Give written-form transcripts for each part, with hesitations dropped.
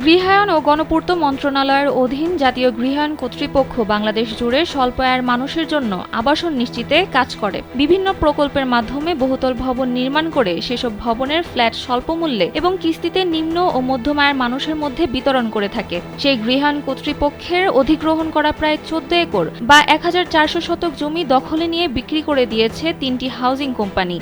গৃহায়ন ও গণপূর্ত মন্ত্রণালয়ের অধীন জাতীয় গৃহায়ন কর্তৃপক্ষ বাংলাদেশ জুড়ে স্বল্প আয়ের মানুষের জন্য আবাসন নিশ্চিতে কাজ করে। বিভিন্ন প্রকল্পের মাধ্যমে বহুতল ভবন নির্মাণ করে সেসব ভবনের ফ্ল্যাট স্বল্প মূল্যে এবং কিস্তিতে নিম্ন ও মধ্যম আয়ের মানুষের মধ্যে বিতরণ করে থাকে। সেই গৃহায়ন কর্তৃপক্ষের অধিগ্রহণ করা প্রায় 14 একর বা 1400 শতক জমি দখলে নিয়ে বিক্রি করে দিয়েছে 3টি হাউজিং কোম্পানি।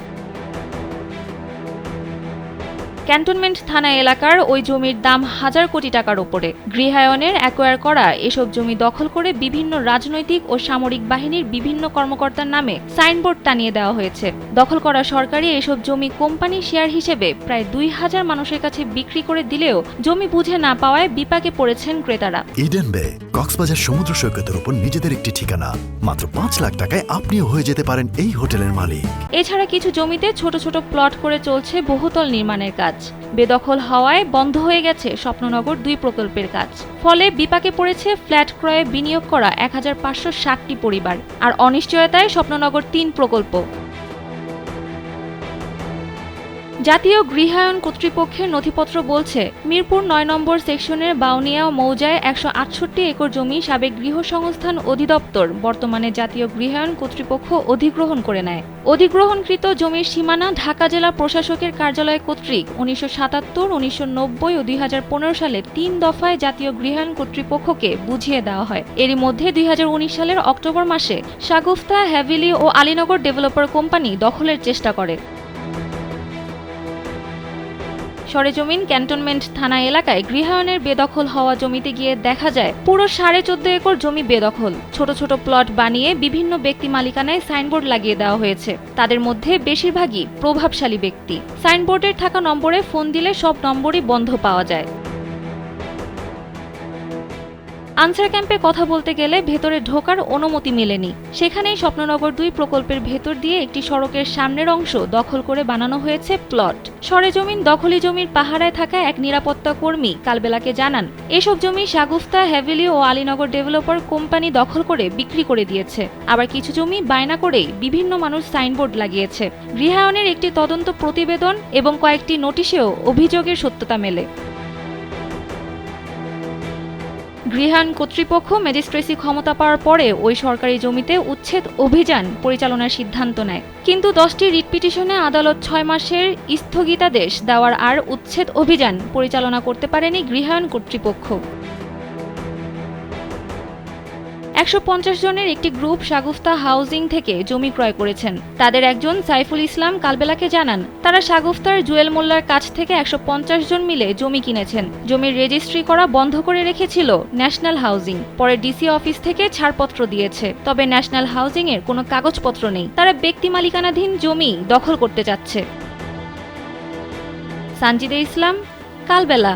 ক্যান্টনমেন্ট থানা এলাকার ওই জমির দাম হাজার কোটি টাকার ওপরে। গৃহায়নের অ্যাকোয়ার করা এসব জমি দখল করে বিভিন্ন রাজনৈতিক ও সামরিক বাহিনীর বিভিন্ন কর্মকর্তার নামে সাইনবোর্ড টানিয়ে দেওয়া হয়েছে। দখল করা সরকারি এসব জমি কোম্পানি শেয়ার হিসেবে প্রায় 2000 মানুষের কাছে বিক্রি করে দিলেও জমি বুঝে না পাওয়ায় বিপাকে পড়েছেন ক্রেতারা। ইডেন বে কক্সবাজার সমুদ্র সৈকতের উপর নিজেদের একটি ঠিকানা। মাত্র 5 লাখ টাকায় আপনিও হয়ে যেতে পারেন এই হোটেলের মালিক। এছাড়া কিছু জমিতে ছোট ছোট প্লট করে চলছে বহুতল নির্মাণের কাজ। বেদখল হওয়ায় বন্ধ হয়ে গেছে স্বপ্ননগর 2 প্রকল্পের কাজ। ফলে বিপাকে পড়েছে ফ্ল্যাট ক্রয়ে বিনিয়োগ করা 1560টি পরিবার। আর অনিশ্চয়তায় স্বপ্ননগর 3 প্রকল্প। জাতীয় গৃহায়ন কর্তৃপক্ষের নথিপত্র বলছে, মিরপুর 9 নম্বর সেকশনের বাউনিয়া মৌজায় 168 একর জমি সাবেক গৃহসংস্থান অধিদপ্তর বর্তমানে জাতীয় গৃহায়ন কর্তৃপক্ষ অধিগ্রহণ করে নেয়। অধিগ্রহণকৃত জমির সীমানা ঢাকা জেলা প্রশাসকের কার্যালয় কর্তৃক 1977, 1990 ও 2015 সালে 3 দফায় জাতীয় গৃহায়ন কর্তৃপক্ষকে বুঝিয়ে দেওয়া হয়। এরই মধ্যে 2019 সালের অক্টোবর মাসে শাগুফতা, হ্যাভিলি ও আলীনগর ডেভেলপার কোম্পানি দখলের চেষ্টা করে। সরেজমিন ক্যান্টনমেন্ট থানা এলাকায় গৃহায়নের বেদখল হওয়া জমিতে গিয়ে দেখা যায় পুরো 14.5 একর জমি বেদখল। ছোট ছোট প্লট বানিয়ে বিভিন্ন ব্যক্তি মালিকানায় সাইনবোর্ড লাগিয়ে দেওয়া হয়েছে। তাদের মধ্যে বেশিরভাগই প্রভাবশালী ব্যক্তি। সাইনবোর্ডের থাকা নম্বরে ফোন দিলে সব নম্বরই বন্ধ পাওয়া যায়। আনসার ক্যাম্পে কথা বলতে গেলে ভেতরে ঢোকার অনুমতি মেলেনি। সেখানেই স্বপ্ননগর 2 প্রকল্পের ভেতর দিয়ে একটি সড়কের সামনের অংশ দখল করে বানানো হয়েছে প্লট। সরেজমিন দখলি জমির পাহারায় থাকা এক নিরাপত্তা কর্মী কালবেলাকে জানান, এসব জমি শাগুফতা, হ্যাভিলি ও আলীনগর ডেভেলপার কোম্পানি দখল করে বিক্রি করে দিয়েছে। আবার কিছু জমি বায়না করেই বিভিন্ন মানুষ সাইনবোর্ড লাগিয়েছে। গৃহায়নের একটি তদন্ত প্রতিবেদন এবং কয়েকটি নোটিশেও অভিযোগের সত্যতা মেলে। গৃহায়ন কর্তৃপক্ষ ম্যাজিস্ট্রেসি ক্ষমতা পাওয়ার পরে ওই সরকারি জমিতে উচ্ছেদ অভিযান পরিচালনার সিদ্ধান্ত নেয়। কিন্তু 10টি রিট পিটিশনে আদালত 6 মাসের স্থগিতাদেশ দেওয়ার আর উচ্ছেদ অভিযান পরিচালনা করতে পারেনি গৃহায়ন কর্তৃপক্ষ। 150 জনের একটি গ্রুপ শাগুফতা হাউজিং থেকে জমি ক্রয় করেছেন। তাদের একজন সাইফুল ইসলাম কালবেলাকে জানান, তারা শাগুফতার জুয়েল মোল্লার কাছ থেকে 150 জন মিলে জমি কিনেছেন। জমির রেজিস্ট্রি করা বন্ধ করে রেখেছিল ন্যাশনাল হাউজিং। পরে ডিসি অফিস থেকে ছাড়পত্র দিয়েছে, তবে ন্যাশনাল হাউজিং এর কোনো কাগজপত্র নেই। তারা ব্যক্তি মালিকানাধীন জমি দখল করতে চাচ্ছে। সানজিদে ইসলাম, কালবেলা।